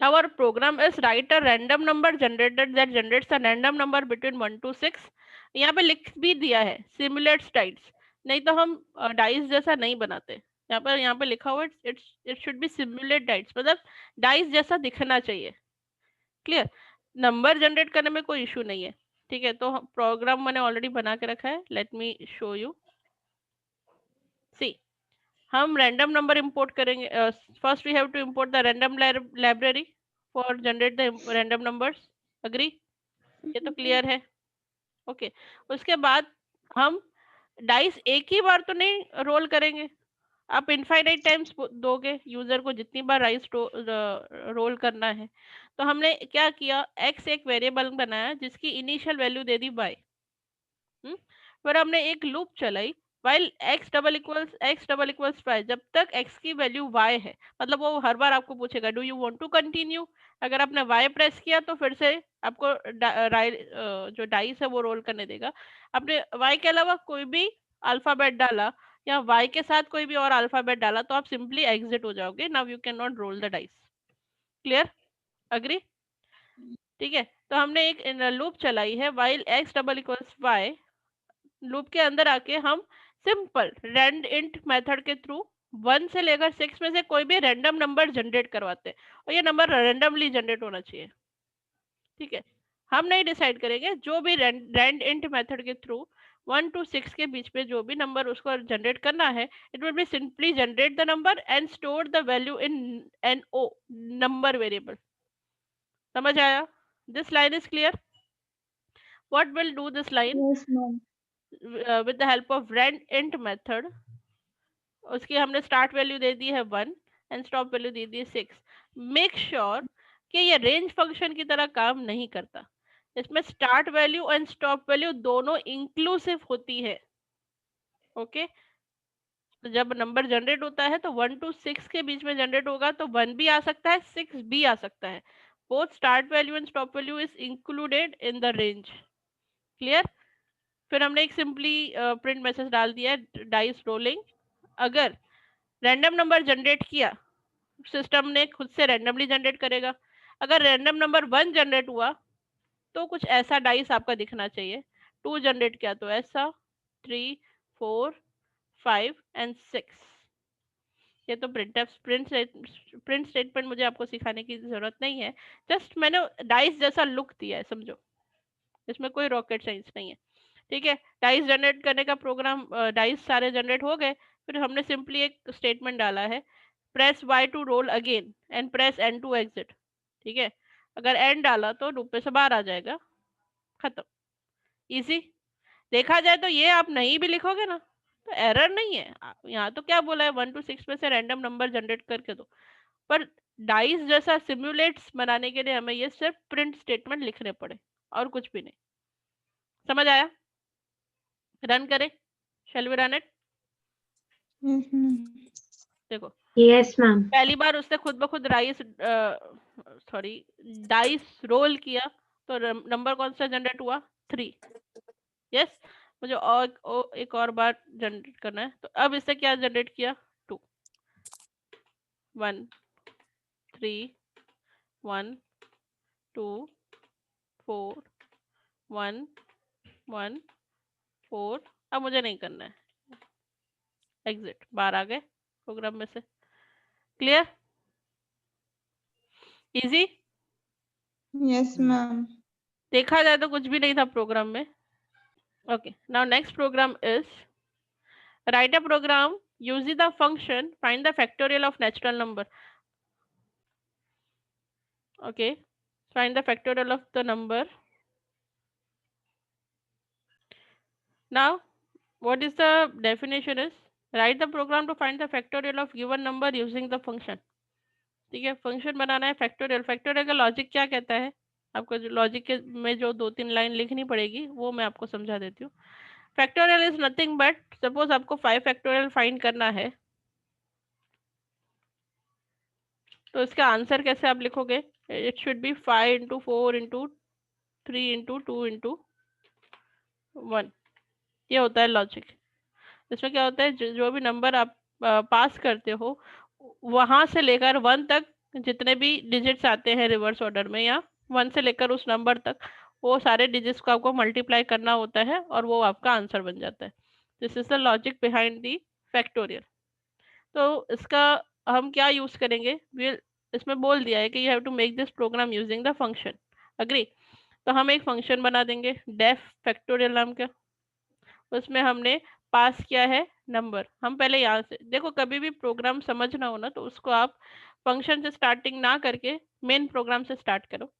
our program is write a random number generated that generates a random number between 1 to 6. यहाँ पे लिख भी दिया है simulates dice, नहीं तो हम डाइस जैसा नहीं बनाते। यहाँ पे लिखा हुआ है it should be simulate dice, मतलब डाइस जैसा दिखना चाहिए। क्लियर? नंबर जनरेट करने में कोई इशू नहीं है। ठीक है, तो प्रोग्राम मैंने ऑलरेडी बना के रखा है, let me show you. See, हम रैंडम नंबर इंपोर्ट करेंगे। First we have to import the random library for generate the random numbers. Agree? ये तो क्लियर है। ओके, उसके बाद हम डाइस एक ही बार तो नहीं रोल करेंगे, आप इनफाइनाइट टाइम्स दोगे यूजर को जितनी बार राइस रोल करना है। तो हमने क्या किया, एक्स एक वेरिएबल बनाया जिसकी इनिशियल वैल्यू दे दी बाय। फिर हमने एक लूप चलाई while x double equals y, जब तक x की वैल्यू y है, मतलब वो हर बार आपको पूछेगा do you want to continue. अगर आपने y प्रेस किया तो फिर से आपको जो डाइस है वो रोल करने देगा। आपने y के अलावा कोई भी अल्फाबेट डाला या y के साथ कोई भी और अल्फाबेट डाला तो आप सिंपली एग्जिट हो जाओगे। Now you can not role the dice. Clear? Agree? ठीक है, तो हमने एक लूप चलाई है while x double equals y। Loop के अंदर आके हम सिंपल रैंड इंट मेथड के थ्रू 1 से लेकर 6 में से कोई भी रैंडम नंबर जनरेट करवाते हैं, और ये नंबर रैंडमली जनरेट होना चाहिए। ठीक है, हम नहीं डिसाइड करेंगे, जो भी रैंड इंट मेथड के थ्रू 1 to 6 के बीच में जो भी नंबर उसको जनरेट करना है, it will be simply generate the number and store the value in N O number variable. समझ आया? This line is clear? What will do this line? Yes, ma'am. with the help of rand int method, उसकी हमने start value दे दी है 1 and stop value दे दी है 6। Make sure कि ये range function की तरह काम नहीं करता। इसमें start value and stop value दोनों इंक्लूसिव होती है। ओके, तो जब नंबर जनरेट होता है तो 1 to 6 के बीच में जनरेट होगा तो 1 भी आ सकता है, 6 भी आ सकता है। Both start value and stop value is included in the range. Clear? फिर हमने एक सिंपली प्रिंट मैसेज डाल दिया है डाइस रोलिंग। अगर रैंडम नंबर जनरेट किया, सिस्टम ने खुद से रैंडमली जनरेट करेगा। अगर रैंडम नंबर 1 जनरेट हुआ तो कुछ ऐसा डाइस आपका दिखना चाहिए। 2 जनरेट किया तो ऐसा, 3, 4, 5 एंड 6। ये तो प्रिंट स्टेटमेंट मुझे आपको सिखाने की जरूरत नहीं है, जस्ट मैंने डाइस जैसा लुक दिया है, समझो। इसमें कोई रॉकेट साइंस नहीं है। ठीक है, डाइस जनरेट करने का प्रोग्राम, डाइस सारे जनरेट हो गए। फिर हमने सिंपली एक स्टेटमेंट डाला है, press y to roll again and press n to exit. ठीक है, अगर n डाला तो लूप में से बाहर आ जाएगा। खत्म, इजी। देखा जाए तो ये आप नहीं भी लिखोगे ना तो एरर नहीं है। यहाँ तो क्या बोला है 1 to 6 में से रैंडम नंबर जनरेट करके दो, पर डाइस जैसा सिमुलेट्स बनाने के लिए हमें ये सिर्फ प्रिंट स्टेटमेंट लिखने पड़े और कुछ भी नहीं। समझ आया? रन करें, shall we run it? Yes, ma'am. देखो, Yes, ma'am. पहली बार उसने खुद ब खुद डाइस रोल किया तो नंबर कौन सा जनरेट हुआ? 3। यस, मुझे एक और बार जनरेट करना है, तो अब इससे क्या जनरेट किया? 2, 1, 3, 1, 2, 4, 1, 1, 4। अब मुझे नहीं करना है, एग्जिट, बाहर आ गए प्रोग्राम में से। क्लियर? इजी? Yes, ma'am. देखा जाए तो कुछ भी नहीं था प्रोग्राम में। Okay, now next program is write a program using the function find the factorial of natural number. Okay, find the factorial of the number. Now what is the definition is, write the program to find the factorial of given number using the function. ठीक है, function बनाना है factorial. Factorial का logic क्या कहता है, आपको जो logic के में जो 2-3 लाइन लिखनी पड़ेगी वो मैं आपको समझा देती हूँ। Factorial is nothing but, suppose आपको 5 फैक्टोरियल फाइंड करना है, तो इसका आंसर कैसे आप लिखोगे? It should be 5 into 4 into 3 into 2 into 1। ये होता है लॉजिक। इसमें क्या होता है, जो भी नंबर आप पास करते हो वहां से लेकर 1 तक जितने भी डिजिट्स आते हैं रिवर्स ऑर्डर में या 1 से लेकर उस नंबर तक, वो सारे डिजिट्स को आपको मल्टीप्लाई करना होता है और वो आपका आंसर बन जाता है। This is the logic behind the factorial. तो इसका हम क्या यूज करेंगे, इसमें बोल दिया है कि you have to make this program using the function. Agree? तो हम एक फंक्शन बना देंगे डेफ फैक्टोरियल नाम का। उसमें हमने पास किया है नंबर। हम पहले यहाँ से देखो, कभी भी प्रोग्राम समझना हो ना तो उसको आप फंक्शन से स्टार्टिंग ना करके मेन प्रोग्राम से स्टार्ट करो।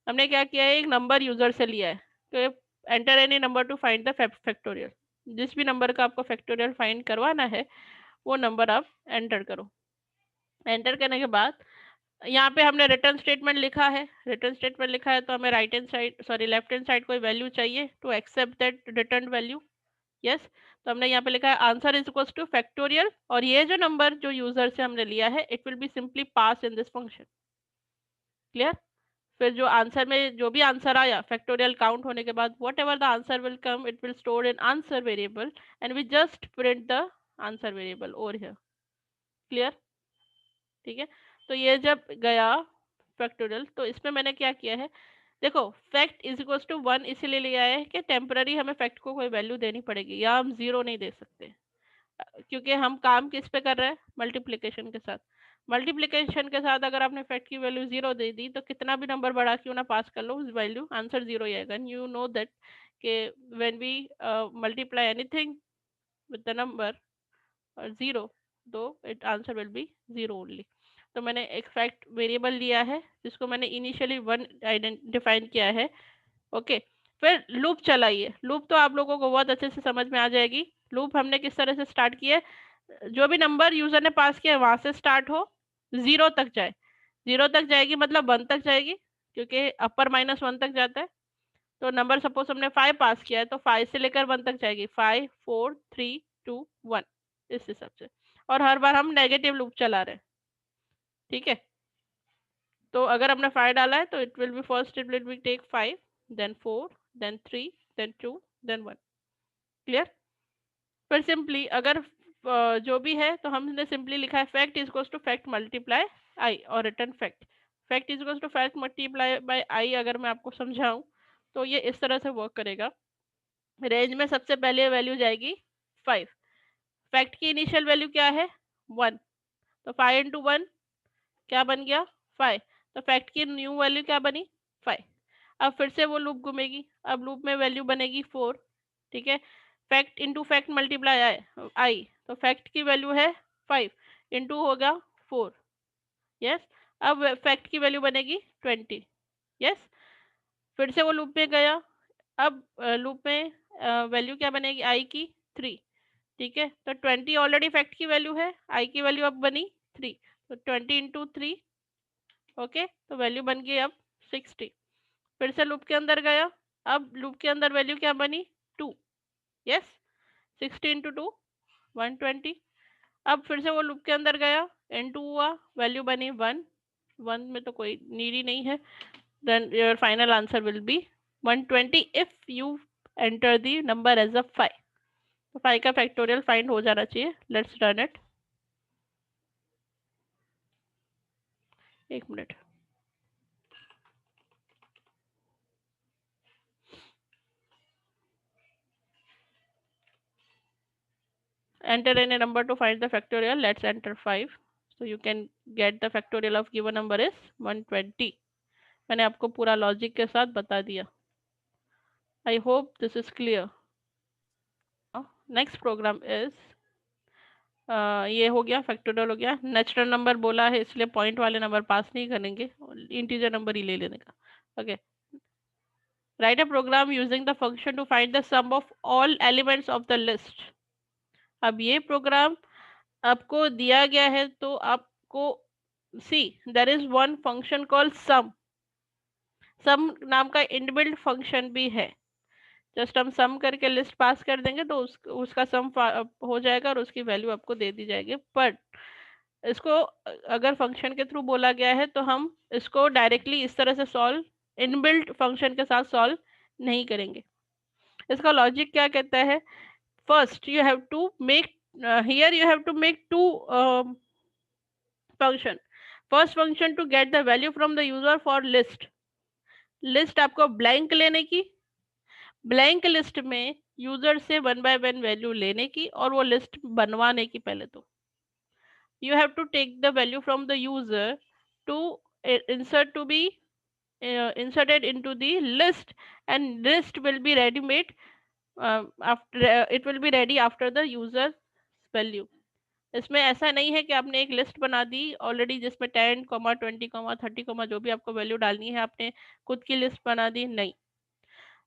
हमने क्या किया है, एक नंबर यूजर से लिया है, तो enter any number two find the factorial. जिस भी नंबर का आपको फैक्टोरियल फाइंड करवाना है वो नंबर आप एंटर करो। एंटर करने के बाद यहाँ पे हमने रिटर्न स्टेटमेंट लिखा है। रिटर्न स्टेटमेंट लिखा है तो हमें right hand side sorry left hand side कोई वैल्यू चाहिए to accept that return value. Yes, तो हमने यहाँ पे लिखा है answer is equals to factorial, और ये जो नंबर जो यूजर से हमने लिया है it will be simply pass in this function. Clear? फिर जो आंसर में जो भी आंसर आया फैक्टोरियल काउंट होने के बाद, whatever the answer will come it will store in answer variable and we just print the answer variable over here. Clear? ठीक है, तो ये जब गया फैक्टोरियल तो इसमें मैंने क्या किया है, देखो फैक्ट इज इक्वल टू 1 इसीलिए लिया है कि टेम्पररी हमें फैक्ट को कोई वैल्यू देनी पड़ेगी, या हम जीरो नहीं दे सकते, क्योंकि हम काम किस पे कर रहे हैं, मल्टीप्लिकेशन के साथ। मल्टीप्लिकेशन के साथ अगर आपने फैक्ट की वैल्यू जीरो दे दी तो कितना भी नंबर बढ़ा क्यों ना पास कर लो, उस वैल्यू आंसर जीरो ही आएगा। यू नो दैट कि when we multiply anything with the number zero, तो it answer will be zero only. तो मैंने एक फैक्ट वेरिएबल लिया है जिसको मैंने इनिशियली 1 डिफाइन किया है। ओके, फिर लूप चलाइए। लूप तो आप लोगों को बहुत अच्छे से समझ में आ जाएगी। लूप हमने किस तरह से स्टार्ट किया है, जो भी नंबर यूजर ने पास किया वहां से स्टार्ट हो, जीरो तक जाए। जीरो तक जाएगी मतलब 1 तक जाएगी, क्योंकि अपर माइनस 1 तक जाता है। तो नंबर सपोज हमने 5 पास किया है तो 5 से लेकर 1 तक जाएगी, 5 4 3 2 1, इस हिसाब से। और हर बार हम नेगेटिव लूप चला रहे हैं। ठीक है, तो अगर हमने 5 डाला है तो it will be first it will be take 5 then 4 then 3 then 2 then 1। Clear? फिर सिंपली अगर जो भी है तो हमने सिंपली लिखा है fact is equals to fact multiply i और return fact. Fact is equals to fact multiply by i अगर मैं आपको समझाऊं तो ये इस तरह से वर्क करेगा। रेंज में सबसे पहले वैल्यू जाएगी 5। फैक्ट की इनिशियल वैल्यू क्या है 1, तो 5 इंटू 1 क्या बन गया 5। तो फैक्ट की न्यू वैल्यू क्या बनी 5। अब फिर से वो लूप घूमेगी, अब लूप में वैल्यू बनेगी 4। ठीक है, फैक्ट इंटू फैक्ट मल्टीप्लाई आई, तो फैक्ट की वैल्यू है 5 इंटू होगा 4। यस, अब फैक्ट की वैल्यू बनेगी 20। यस, फिर से वो लूप में गया, अब लूप में वैल्यू क्या बनेगी आई की 3। ठीक है, तो 20 ऑलरेडी फैक्ट की वैल्यू है, आई की वैल्यू अब बनी 3, तो 20 इंटू 3। ओके, तो वैल्यू बन गई अब 60। फिर से लूप के अंदर गया, अब लूप के अंदर वैल्यू क्या बनी 2। Yes, 60 into 2 120। अब फिर से वो लूप के अंदर गया, n2 हुआ, वैल्यू बनी 1। 1 में तो कोई नीड ही नहीं है, then your final answer will be 120 if you enter the number as a 5। तो 5 का फैक्टोरियल फाइंड हो जाना चाहिए। Let's run it. एक minute. Enter any number to find the factorial. Let's enter 5. So you can get the factorial of given number is 120. मैंने आपको पूरा logic के साथ बता दिया। I hope this is clear. Next program is ये हो गया, फैक्टोरियल हो गया। नेचुरल नंबर बोला है इसलिए पॉइंट वाले नंबर पास नहीं करेंगे, इंटीजर नंबर ही ले लेने का। Okay, write a program using the function to find the sum of all elements of the list. अब ये प्रोग्राम आपको दिया गया है तो आपको see there is one function called sum. Sum नाम का इनबिल्ट फंक्शन भी है। जस्ट हम सम करके लिस्ट पास कर देंगे तो उसका सम हो जाएगा और उसकी वैल्यू आपको दे दी जाएगी। बट इसको अगर फंक्शन के थ्रू बोला गया है तो हम इसको डायरेक्टली इस तरह से सॉल्व इनबिल्ट फंक्शन के साथ सॉल्व नहीं करेंगे। इसका लॉजिक क्या कहता है, first you have to make here you have to make two function. First function to get the value from the user for list, list आपको ब्लैंक लेने की, ब्लैंक लिस्ट में यूजर से 1 by 1 वैल्यू लेने की और वो लिस्ट बनवाने की। पहले तो you have to take the value from the user to insert to be inserted into the list, and list will be ready made after it will be ready after the user value। इसमें ऐसा नहीं है कि आपने एक list बना दी already जिसमें 10, 20, 30, जो भी आपको वैल्यू डालनी है आपने खुद की लिस्ट बना दी, नहीं।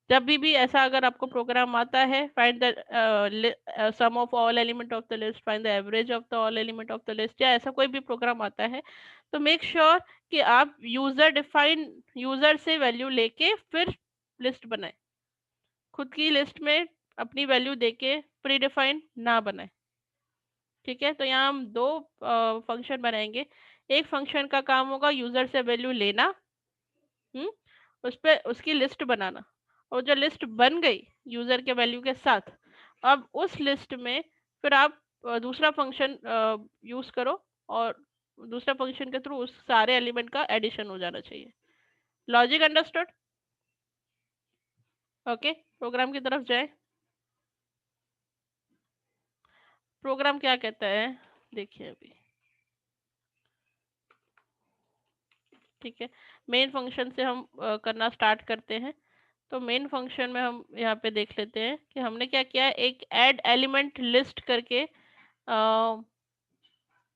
जब भी ऐसा अगर आपको प्रोग्राम आता है, find the sum of all element of the list, find the average of the all element of the list, या ऐसा कोई भी प्रोग्राम आता है, तो मेक श्योर कि आप यूजर से वैल्यू लेके फिर लिस्ट बनाए, खुद की लिस्ट में अपनी वैल्यू देके प्री डिफाइन ना बनाए। ठीक है, तो यहाँ हम दो फंक्शन बनाएंगे। एक फंक्शन का काम होगा यूजर से वैल्यू लेना, उस पर उसकी लिस्ट बनाना, और जो लिस्ट बन गई यूजर के वैल्यू के साथ, अब उस लिस्ट में फिर आप दूसरा फंक्शन यूज करो, और दूसरा फंक्शन के थ्रू उस सारे एलिमेंट का एडिशन हो जाना चाहिए। Logic understood? ओके, प्रोग्राम की तरफ जाए। प्रोग्राम क्या कहता है देखिए अभी। ठीक है, मेन फंक्शन से हम करना स्टार्ट करते हैं। तो मेन फंक्शन में हम यहाँ पे देख लेते हैं कि हमने क्या किया है, एक ऐड एलिमेंट लिस्ट करके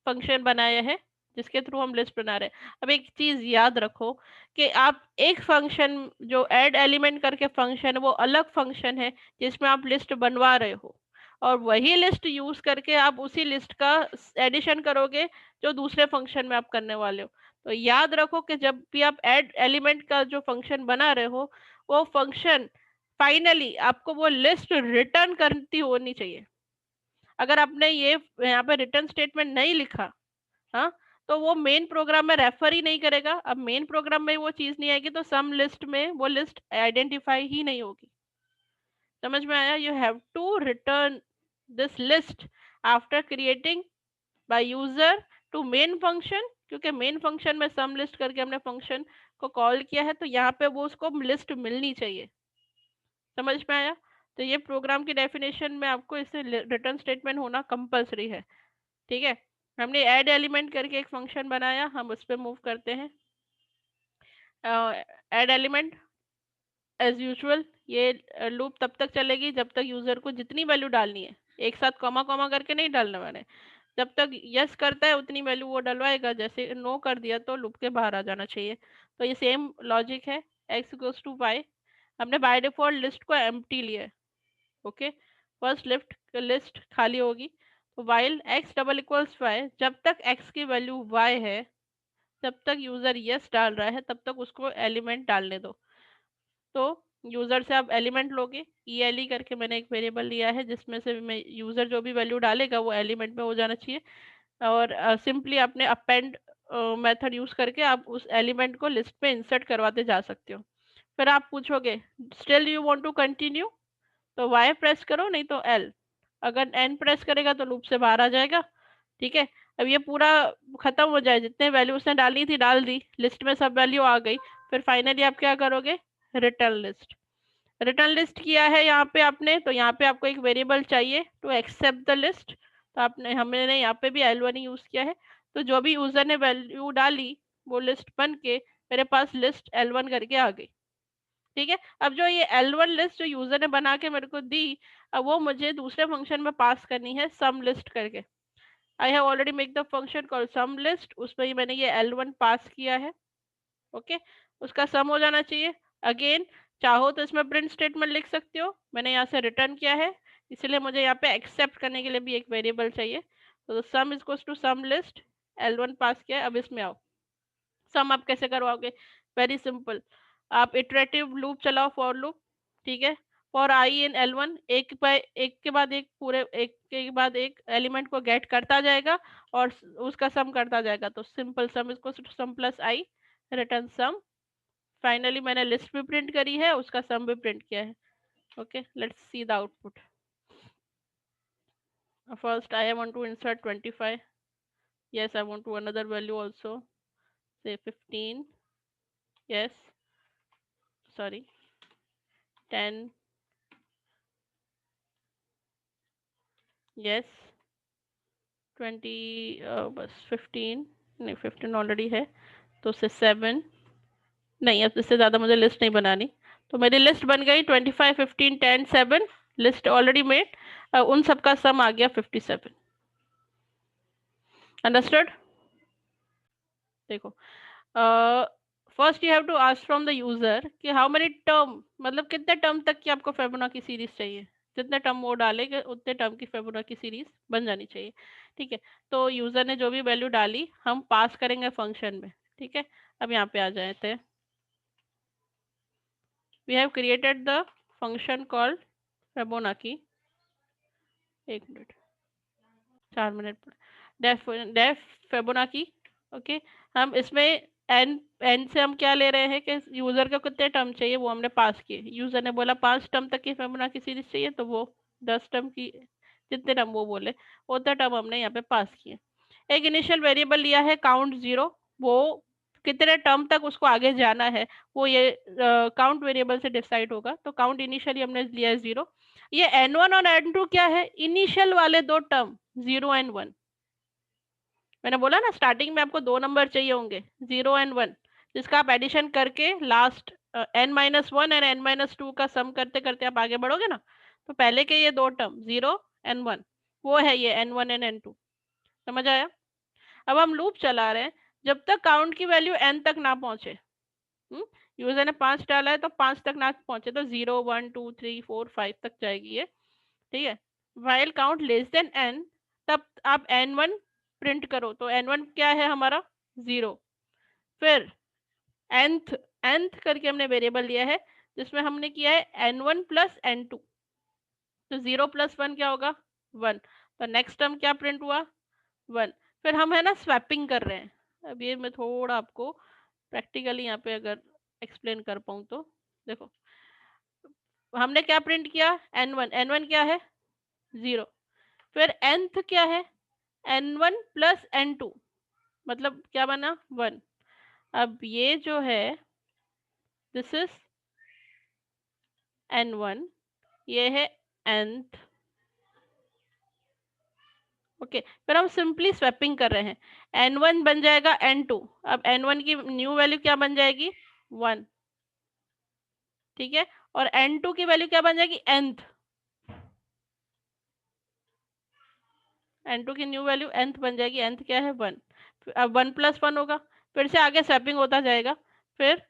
फंक्शन बनाया है जिसके थ्रू हम लिस्ट बना रहे हैं। अब एक चीज याद रखो कि आप एक फंक्शन जो ऐड एलिमेंट करके फंक्शन है वो अलग फंक्शन है जिसमें आप लिस्ट बनवा रहे हो, और वही लिस्ट यूज करके आप उसी लिस्ट का एडिशन करोगे जो दूसरे फंक्शन में आप करने वाले हो। तो याद रखो कि जब भी आप ऐड एलिमेंट का जो फंक्शन बना रहे हो, वो फंक्शन फाइनली आपको वो लिस्ट रिटर्न करती होनी चाहिए। अगर आपने ये यहाँ पे रिटर्न स्टेटमेंट नहीं लिखा, हाँ, तो वो मेन प्रोग्राम में रेफर ही नहीं करेगा। अब मेन प्रोग्राम में वो चीज नहीं आएगी तो सम लिस्ट में वो लिस्ट आइडेंटिफाई ही नहीं होगी। समझ में आया? You have to return this list after creating by user to main function, क्योंकि मेन फंक्शन में सम लिस्ट करके हमने फंक्शन को कॉल किया है, तो यहाँ पे वो उसको लिस्ट मिलनी चाहिए। समझ में आया? तो ये प्रोग्राम की डेफिनेशन में आपको इससे रिटर्न स्टेटमेंट होना कंपलसरी है। ठीक है, हमने ऐड एलिमेंट करके एक फंक्शन बनाया, हम उस पर मूव करते हैं। ऐड एलिमेंट एज यूजुअल ये लूप तब तक चलेगी जब तक यूजर को जितनी वैल्यू डालनी है, एक साथ कॉमा कॉमा करके नहीं डालने वाले, जब तक यस करता है उतनी वैल्यू वो डलवाएगा, जैसे नो कर दिया तो लूप के बाहर आ जाना चाहिए। तो ये सेम लॉजिक है, x इक्वल्स टू y, हमने बाय डिफॉल्ट लिस्ट को एम्प्टी लिया है। ओके, फर्स्ट लिस्ट खाली होगी, तो while x double equals y, जब तक x की वैल्यू y है, जब तक यूजर यस डाल रहा है तब तक उसको एलिमेंट डालने दो। तो यूजर से आप एलिमेंट लोगे, ELE करके मैंने एक वेरिएबल लिया है जिसमें से मैं यूजर जो भी वैल्यू डालेगा वो एलिमेंट में हो जाना चाहिए, और सिंपली आपने अपेंड मेथड यूज करके आप उस एलिमेंट को लिस्ट में इंसर्ट करवाते जा सकते हो। फिर आप पूछोगे still you want to continue, तो Y प्रेस करो, नहीं तो L। अगर N प्रेस करेगा तो लूप से बाहर आ जाएगा। ठीक है, अब ये पूरा खत्म हो जाए, जितने वैल्यू उसने डालनी थी डाल दी, लिस्ट में सब वैल्यू आ गई, फिर फाइनली आप क्या करोगे, रिटर्न लिस्ट। रिटर्न लिस्ट किया है यहाँ पे आपने, तो यहाँ पे आपको एक वेरिएबल चाहिए टू एक्सेप्ट द लिस्ट, तो आपने हमने यहाँ पे भी L1 ही यूज किया है। तो जो भी यूजर ने वैल्यू डाली वो लिस्ट बन के मेरे पास लिस्ट L1 करके आ गई। ठीक है, अब जो ये L1 लिस्ट जो यूजर ने बना के मेरे को दी, अब वो मुझे दूसरे फंक्शन में पास करनी है सम लिस्ट करके। I have already make the function call sum list, उसमें ही मैंने ये L1 पास किया है। ओके, उसका सम हो जाना चाहिए। अगेन चाहो तो इसमें प्रिंट स्टेटमेंट लिख सकते हो, मैंने यहाँ से रिटर्न किया है, इसलिए मुझे यहाँ पे एक्सेप्ट करने के लिए भी एक वेरिएबल चाहिए। तो sum is to sum list, L1 pass किया है। अब इसमें आओ, सम आप कैसे करवाओगे, वेरी सिंपल, आप इटरेटिव लूप चलाओ, फॉर लूप। ठीक है, फॉर आई इन L1, एक के बाद एक, पूरे एक के बाद एक एलिमेंट को गेट करता जाएगा और उसका सम करता जाएगा। तो simple sum is sum plus i, return sum. Finally मैंने लिस्ट भी प्रिंट करी है, उसका सम भी प्रिंट किया है। Okay, let's see the output. First I want to insert 25, yes I want to another value also, say 15, yes, sorry, 10, yes, 20, बस 15, नहीं 15 ऑलरेडी है, तो उससे 7, नहीं अब इससे ज़्यादा मुझे लिस्ट नहीं बनानी, तो मेरी लिस्ट बन गई 25, 15, 10, 7, लिस्ट ऑलरेडी मेड, उन सबका सम आ गया 57। अंडरस्टूड? देखो, first you have to ask from the user कि हाउ मेनी टर्म, मतलब कितने टर्म तक की आपको फिबोनाची सीरीज चाहिए, जितने टर्म वो डालेंगे उतने टर्म की फिबोनाची सीरीज बन जानी चाहिए। ठीक है, तो यूजर ने जो भी वैल्यू डाली हम पास करेंगे फंक्शन में। ठीक है, अब यहाँ पे आ जाते हैं, we have created the function called Fibonacci, 1 minute, 4 minute, def Fibonacci. Okay, हम इसमें एन से हम क्या ले रहे हैं कि यूजर को कितने टर्म चाहिए वो हमने पास किए, यूजर ने बोला 5 टर्म तक की फिबोनाची सीरीज चाहिए, तो वो 10 टर्म की, जितने टर्म वो बोले उतने टर्म हमने यहाँ पे पास किए। एक इनिशियल वेरिएबल लिया है काउंट 0, वो कितने टर्म तक उसको आगे जाना है वो ये काउंट वेरिएबल से डिसाइड होगा, तो काउंट इनिशियली हमने लिया है 0। ये n1 और n2 क्या है, इनिशियल वाले दो टर्म 0 एंड 1। मैंने बोला ना स्टार्टिंग में आपको 2 नंबर चाहिए होंगे 0 एंड 1, जिसका आप एडिशन करके लास्ट n-1 एंड n-2 का सम करते करते आप आगे बढ़ोगे ना, तो पहले के ये 2 टर्म 0 एंड 1 वो है ये n1 एंड n2। समझ आया? अब हम लूप चला रहे हैं जब तक काउंट की वैल्यू n तक ना पहुंचे। यूजर ने 5 डाला है तो 5 तक ना पहुंचे तो 0, 1, 2, 3, 4, 5 तक जाएगी ये। ठीक है, while count less than n, तब आप n1 प्रिंट करो, तो n1 क्या है हमारा 0। फिर nth करके हमने वेरिएबल लिया है जिसमें हमने किया है n1 प्लस n2, तो 0 प्लस 1 क्या होगा 1, तो नेक्स्ट टर्म क्या प्रिंट हुआ 1। फिर हम है ना स्वैपिंग कर रहे हैं, अब ये मैं थोड़ा आपको प्रैक्टिकली यहाँ पे अगर एक्सप्लेन कर पाऊँ तो देखो, हमने क्या प्रिंट किया n1 क्या है 0, फिर nth क्या है n1 प्लस n2, मतलब क्या बना 1। अब ये जो है दिस इज n1, ये है nth। ओके, फिर हम सिंपली स्वैपिंग कर रहे हैं, n1 बन जाएगा n2, अब n1 की न्यू वैल्यू क्या बन जाएगी 1। ठीक है, और n2 की वैल्यू क्या बन जाएगी nth, n2 की न्यू वैल्यू nth बन जाएगी, nth क्या है 1। अब 1 प्लस 1 होगा, फिर से आगे स्वैपिंग होता जाएगा, फिर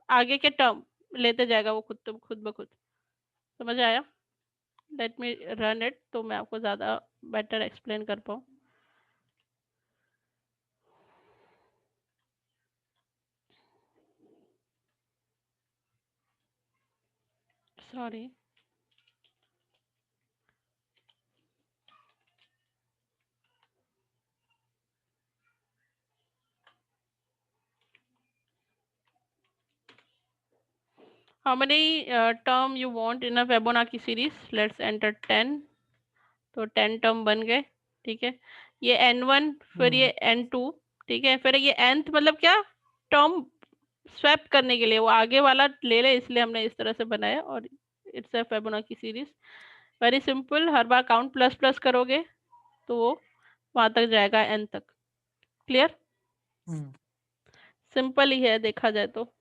आगे के टर्म लेते जाएगा वो खुद ब खुद। समझ आया? लेट मी रन इट तो मैं आपको ज़्यादा बेटर एक्सप्लेन कर पाऊँ। Sorry, how many term you want in a Fibonacci series? Let's enter 10, तो 10 टर्म बन गए। ठीक है, ये n1 फिर ये n2। ठीक है, फिर ये nth मतलब क्या टर्म स्वैप करने के लिए वो आगे वाला ले ले, इसलिए हमने इस तरह से बनाया, और it's a Fibonacci series. Very simple, her bar count plus plus करोगे तो वो वहां तक जाएगा n तक। क्लियर? सिंपल ही है देखा जाए तो।